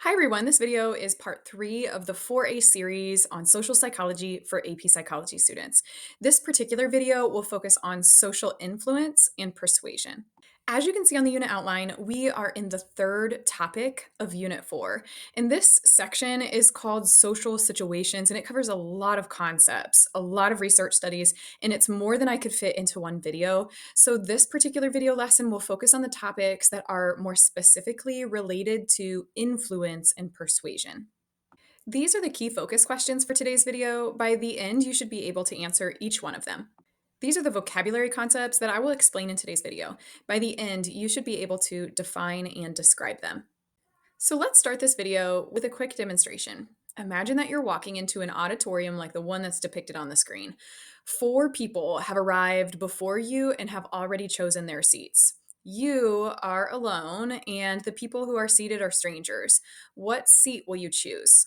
Hi everyone, this video is part 3 of the 4A series on social psychology for AP psychology students. This particular video will focus on social influence and persuasion. As you can see on the unit outline, we are in the third topic of Unit 4. And this section is called Social Situations, and it covers a lot of concepts, a lot of research studies, and it's more than I could fit into one video. So this particular video lesson will focus on the topics that are more specifically related to influence and persuasion. These are the key focus questions for today's video. By the end, you should be able to answer each one of them. These are the vocabulary concepts that I will explain in today's video. By the end, you should be able to define and describe them. So let's start this video with a quick demonstration. Imagine that you're walking into an auditorium like the one that's depicted on the screen. 4 people have arrived before you and have already chosen their seats. You are alone, and the people who are seated are strangers. What seat will you choose?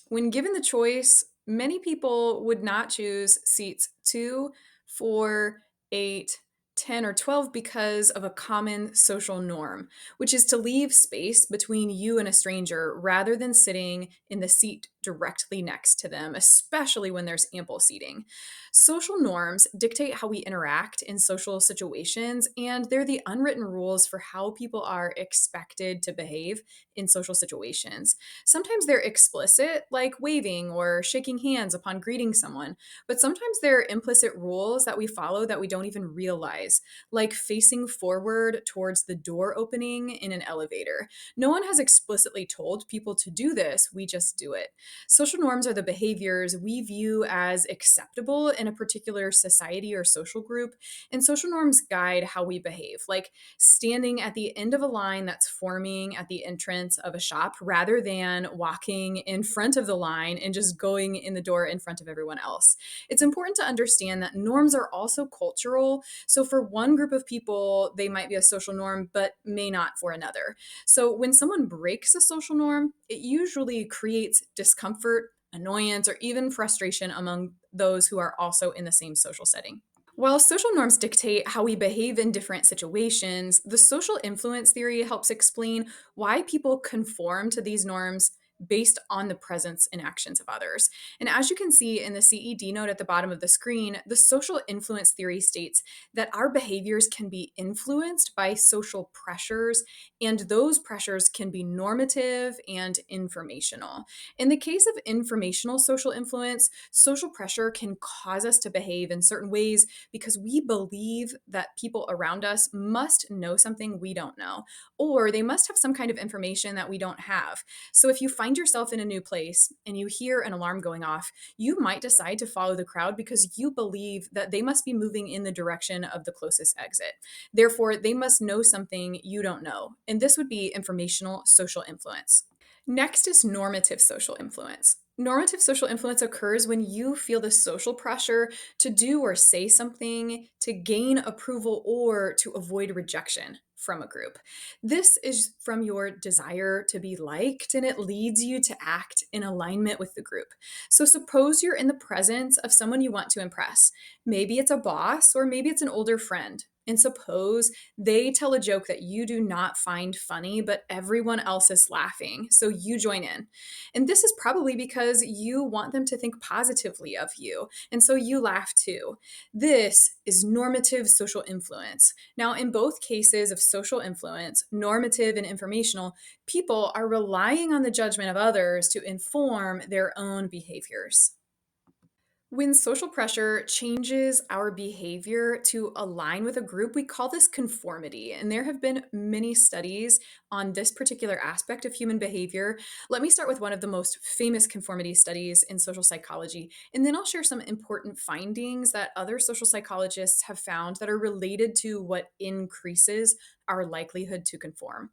When given the choice, many people would not choose seats 2, 4, 8, 10, or 12 because of a common social norm, which is to leave space between you and a stranger rather than sitting in the seat directly next to them, especially when there's ample seating. Social norms dictate how we interact in social situations, and they're the unwritten rules for how people are expected to behave in social situations. Sometimes they're explicit, like waving or shaking hands upon greeting someone, but sometimes they're implicit rules that we follow that we don't even realize, like facing forward towards the door opening in an elevator. No one has explicitly told people to do this, we just do it. Social norms are the behaviors we view as acceptable in a particular society or social group, and social norms guide how we behave, like standing at the end of a line that's forming at the entrance of a shop rather than walking in front of the line and just going in the door in front of everyone else. It's important to understand that norms are also cultural. So, for one group of people, they might be a social norm, but may not for another. So, when someone breaks a social norm, it usually creates discomfort, annoyance, or even frustration among those who are also in the same social setting. While social norms dictate how we behave in different situations, the social influence theory helps explain why people conform to these norms based on the presence and actions of others. And as you can see in the CED note at the bottom of the screen, the social influence theory states that our behaviors can be influenced by social pressures, and those pressures can be normative and informational. In the case of informational social influence, social pressure can cause us to behave in certain ways because we believe that people around us must know something we don't know, or they must have some kind of information that we don't have. So if you find yourself in a new place and you hear an alarm going off, you might decide to follow the crowd because you believe that they must be moving in the direction of the closest exit. Therefore, they must know something you don't know. And this would be informational social influence. Next is normative social influence. Normative social influence occurs when you feel the social pressure to do or say something to gain approval or to avoid rejection from a group. This is from your desire to be liked, and it leads you to act in alignment with the group. So, suppose you're in the presence of someone you want to impress. Maybe it's a boss, or maybe it's an older friend. And suppose they tell a joke that you do not find funny, but everyone else is laughing. So you join in. And this is probably because you want them to think positively of you. And so you laugh too. This is normative social influence. Now, in both cases of social influence, normative and informational, people are relying on the judgment of others to inform their own behaviors. When social pressure changes our behavior to align with a group, we call this conformity. And there have been many studies on this particular aspect of human behavior. Let me start with one of the most famous conformity studies in social psychology, and then I'll share some important findings that other social psychologists have found that are related to what increases our likelihood to conform.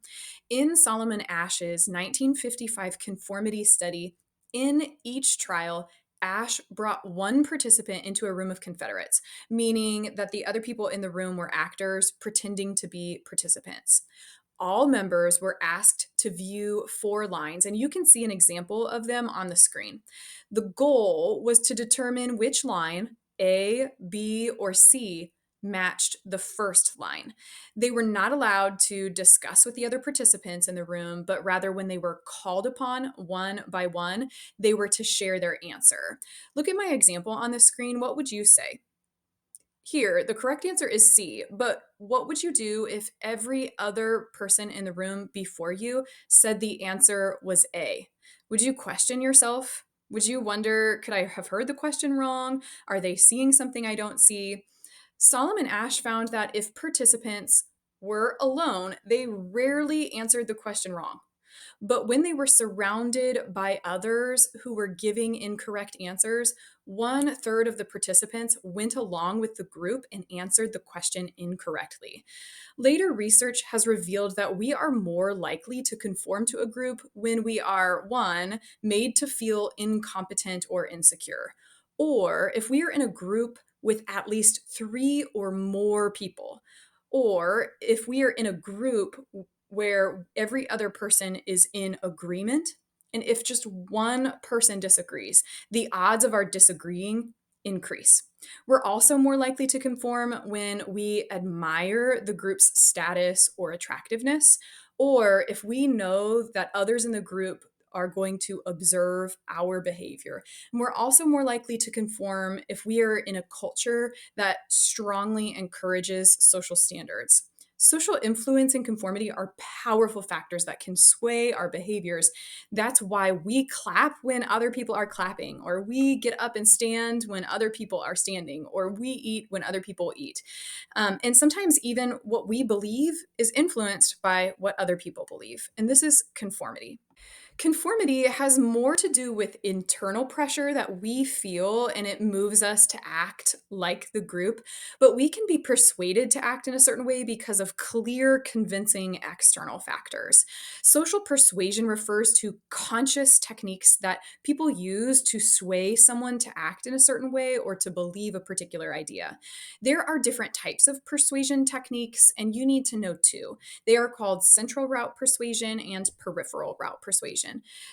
In Solomon Asch's 1955 conformity study, in each trial, Ash brought one participant into a room of Confederates, meaning that the other people in the room were actors pretending to be participants. All members were asked to view 4 lines, and you can see an example of them on the screen. The goal was to determine which line, A, B, or C, matched the first line. They were not allowed to discuss with the other participants in the room, but rather, when they were called upon one by one, they were to share their answer. Look at my example on the screen. What would you say? Here, the correct answer is C, but what would you do if every other person in the room before you said the answer was A? Would you question yourself? Would you wonder, could I have heard the question wrong? Are they seeing something I don't see? Solomon Ash found that if participants were alone, they rarely answered the question wrong. But when they were surrounded by others who were giving incorrect answers, one third of the participants went along with the group and answered the question incorrectly. Later research has revealed that we are more likely to conform to a group when we are, one, made to feel incompetent or insecure, or if we are in a group with at least three or more people, or if we are in a group where every other person is in agreement. And if just one person disagrees, the odds of our disagreeing increase. We're also more likely to conform when we admire the group's status or attractiveness, or if we know that others in the group are going to observe our behavior. And we're also more likely to conform if we are in a culture that strongly encourages social standards. Social influence and conformity are powerful factors that can sway our behaviors. That's why we clap when other people are clapping, or we get up and stand when other people are standing, or we eat when other people eat. And sometimes even what we believe is influenced by what other people believe. And this is conformity. Conformity has more to do with internal pressure that we feel, and it moves us to act like the group. But we can be persuaded to act in a certain way because of clear, convincing external factors. Social persuasion refers to conscious techniques that people use to sway someone to act in a certain way or to believe a particular idea. There are different types of persuasion techniques, and you need to know two. They are called central route persuasion and peripheral route persuasion.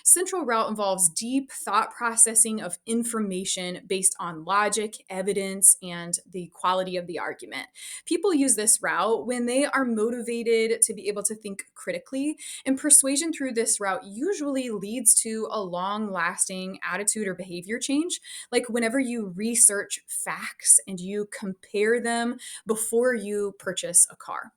Central route involves deep thought processing of information based on logic, evidence, and the quality of the argument. People use this route when they are motivated to be able to think critically, and persuasion through this route usually leads to a long lasting attitude or behavior change. Like whenever you research facts and you compare them before you purchase a car.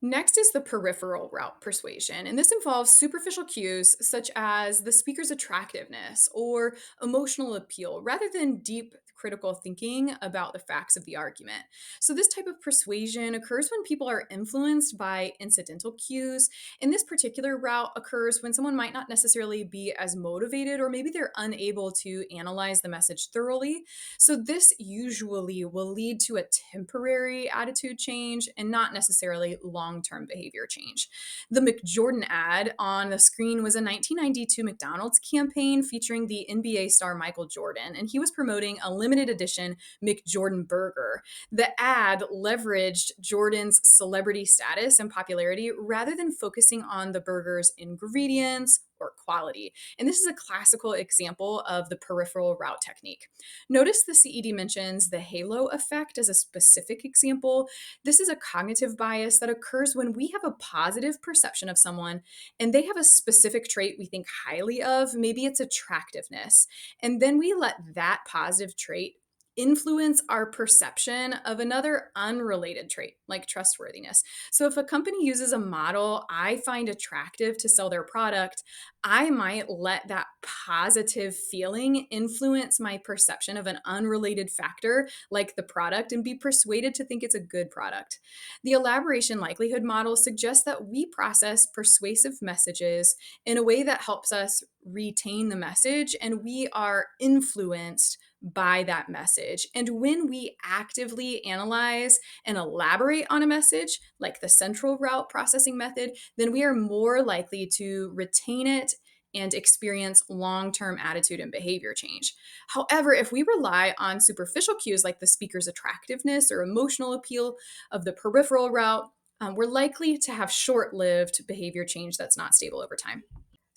Next is the peripheral route persuasion, and this involves superficial cues such as the speaker's attractiveness or emotional appeal rather than deep critical thinking about the facts of the argument. So, this type of persuasion occurs when people are influenced by incidental cues, and this particular route occurs when someone might not necessarily be as motivated, or maybe they're unable to analyze the message thoroughly. So, this usually will lead to a temporary attitude change and not necessarily long term behavior change. The McJordan ad on the screen was a 1992 McDonald's campaign featuring the NBA star Michael Jordan, and he was promoting a limited edition McJordan burger. The ad leveraged Jordan's celebrity status and popularity rather than focusing on the burger's ingredients or quality. And this is a classical example of the peripheral route technique. Notice the CED mentions the halo effect as a specific example. This is a cognitive bias that occurs when we have a positive perception of someone and they have a specific trait we think highly of. Maybe it's attractiveness. And then we let that positive trait influence our perception of another unrelated trait like trustworthiness. So if a company uses a model I find attractive to sell their product, I might let that positive feeling influence my perception of an unrelated factor like the product and be persuaded to think it's a good product. The elaboration likelihood model suggests that we process persuasive messages in a way that helps us retain the message, and we are influenced by that message. And when we actively analyze and elaborate on a message, like the central route processing method, then we are more likely to retain it and experience long term attitude and behavior change. However, if we rely on superficial cues like the speaker's attractiveness or emotional appeal of the peripheral route, we're likely to have short lived behavior change that's not stable over time.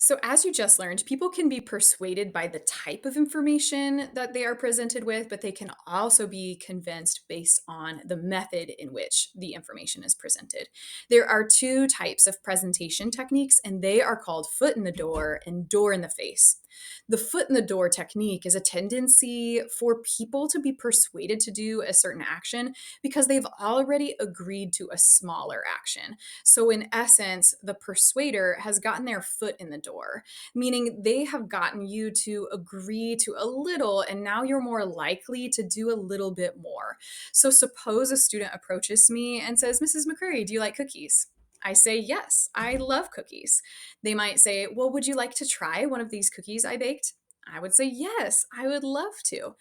So, as you just learned, people can be persuaded by the type of information that they are presented with, but they can also be convinced based on the method in which the information is presented. There are two types of presentation techniques, and they are called foot in the door and door in the face. The foot in the door technique is a tendency for people to be persuaded to do a certain action because they've already agreed to a smaller action. So, in essence, the persuader has gotten their foot in the door, meaning they have gotten you to agree to a little, and now you're more likely to do a little bit more. So, suppose a student approaches me and says, Mrs. McCrary, do you like cookies? I say, yes, I love cookies. They might say, well, would you like to try one of these cookies I baked? I would say, yes, I would love to.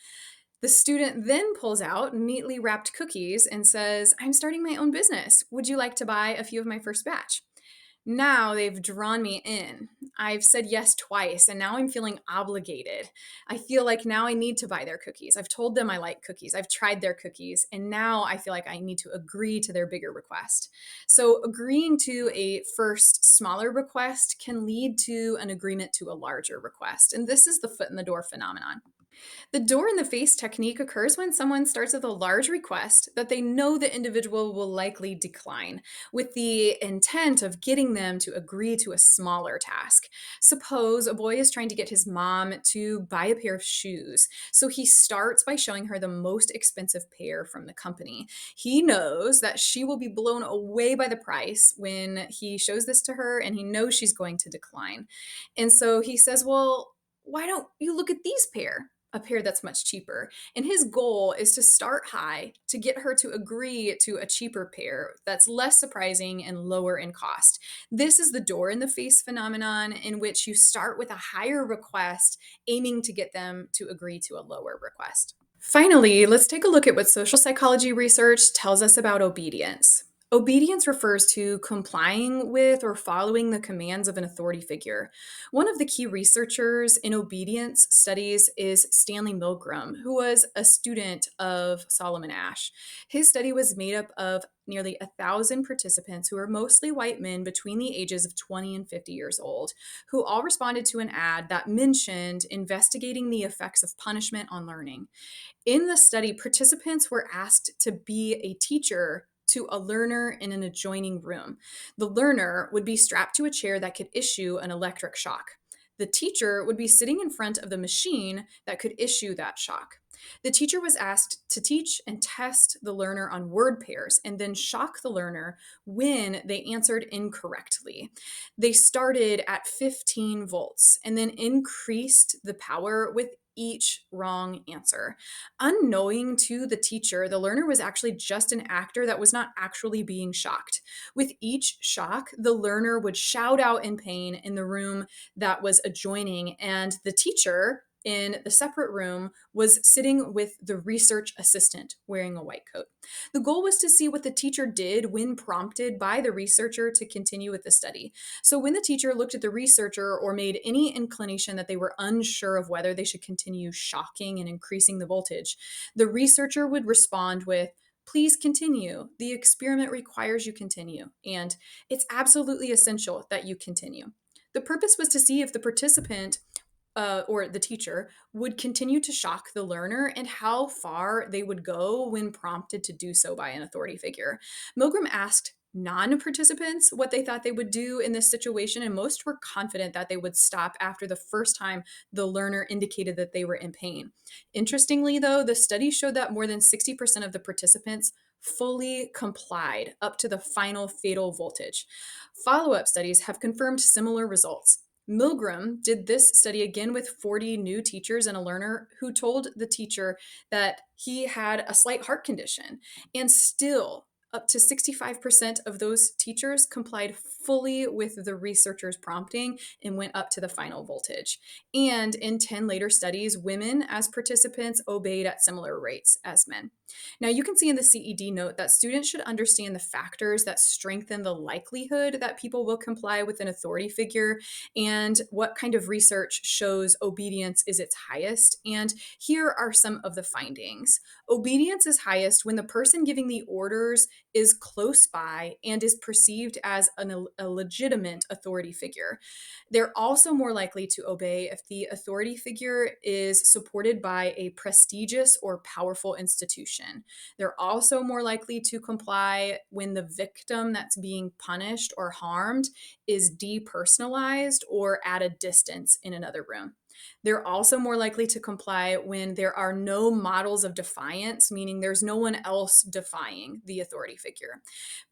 The student then pulls out neatly wrapped cookies and says, I'm starting my own business. Would you like to buy a few of my first batch? Now they've drawn me in. I've said yes twice, and now I'm feeling obligated. I feel like now I need to buy their cookies. I've told them I like cookies. I've tried their cookies, and now I feel like I need to agree to their bigger request. So, agreeing to a first smaller request can lead to an agreement to a larger request. And this is the foot in the door phenomenon. The door in the face technique occurs when someone starts with a large request that they know the individual will likely decline, with the intent of getting them to agree to a smaller task. Suppose a boy is trying to get his mom to buy a pair of shoes, so he starts by showing her the most expensive pair from the company. He knows that she will be blown away by the price when he shows this to her, and he knows she's going to decline. And so he says, well, why don't you look at these pair? A pair that's much cheaper. And his goal is to start high to get her to agree to a cheaper pair that's less surprising and lower in cost. This is the door in the face phenomenon, in which you start with a higher request, aiming to get them to agree to a lower request. Finally, let's take a look at what social psychology research tells us about obedience. Obedience refers to complying with or following the commands of an authority figure. One of the key researchers in obedience studies is Stanley Milgram, who was a student of Solomon Asch. His study was made up of nearly 1,000 participants who were mostly white men between the ages of 20 and 50 years old, who all responded to an ad that mentioned investigating the effects of punishment on learning. In the study, participants were asked to be a teacher to a learner in an adjoining room. The learner would be strapped to a chair that could issue an electric shock. The teacher would be sitting in front of the machine that could issue that shock. The teacher was asked to teach and test the learner on word pairs and then shock the learner when they answered incorrectly. They started at 15 volts and then increased the power with each wrong answer. Unknowing to the teacher, the learner was actually just an actor that was not actually being shocked. With each shock, the learner would shout out in pain in the room that was adjoining, and the teacher in the separate room was sitting with the research assistant wearing a white coat. The goal was to see what the teacher did when prompted by the researcher to continue with the study. So, when the teacher looked at the researcher or made any inclination that they were unsure of whether they should continue shocking and increasing the voltage, the researcher would respond with, please continue. The experiment requires you continue, and it's absolutely essential that you continue. The purpose was to see if the participant or the teacher would continue to shock the learner and how far they would go when prompted to do so by an authority figure. Milgram asked non participants what they thought they would do in this situation, and most were confident that they would stop after the first time the learner indicated that they were in pain. Interestingly, though, the study showed that more than 60% of the participants fully complied up to the final fatal voltage. Follow up studies have confirmed similar results. Milgram did this study again with 40 new teachers and a learner who told the teacher that he had a slight heart condition, and still up to 65% of those teachers complied fully with the researcher's prompting and went up to the final voltage. And in 10 later studies, women as participants obeyed at similar rates as men. Now, you can see in the CED note that students should understand the factors that strengthen the likelihood that people will comply with an authority figure and what kind of research shows obedience is its highest. And here are some of the findings. Obedience is highest when the person giving the orders is close by and is perceived as a legitimate authority figure. They're also more likely to obey if the authority figure is supported by a prestigious or powerful institution. They're also more likely to comply when the victim that's being punished or harmed is depersonalized or at a distance in another room. They're also more likely to comply when there are no models of defiance, meaning there's no one else defying the authority figure.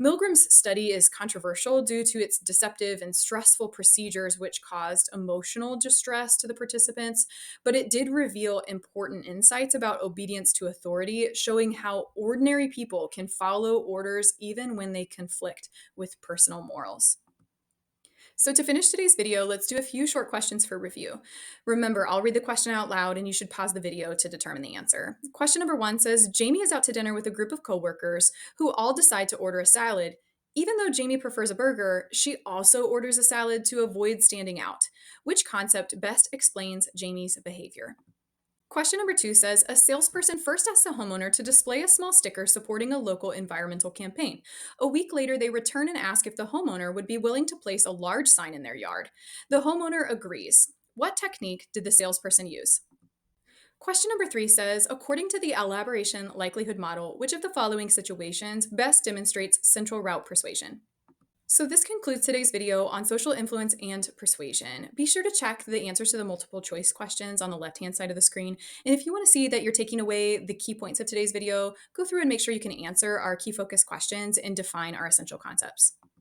Milgram's study is controversial due to its deceptive and stressful procedures, which caused emotional distress to the participants, but it did reveal important insights about obedience to authority, showing how ordinary people can follow orders even when they conflict with personal morals. So to finish today's video, let's do a few short questions for review. Remember, I'll read the question out loud and you should pause the video to determine the answer. Question number 1 says, Jamie is out to dinner with a group of coworkers who all decide to order a salad. Even though Jamie prefers a burger, she also orders a salad to avoid standing out. Which concept best explains Jamie's behavior? Question number 2 says, a salesperson first asks a homeowner to display a small sticker supporting a local environmental campaign. A week later, they return and ask if the homeowner would be willing to place a large sign in their yard. The homeowner agrees. What technique did the salesperson use? Question number 3 says, according to the elaboration likelihood model, which of the following situations best demonstrates central route persuasion? So this concludes today's video on social influence and persuasion. Be sure to check the answers to the multiple choice questions on the left-hand side of the screen. And if you want to see that you're taking away the key points of today's video, go through and make sure you can answer our key focus questions and define our essential concepts.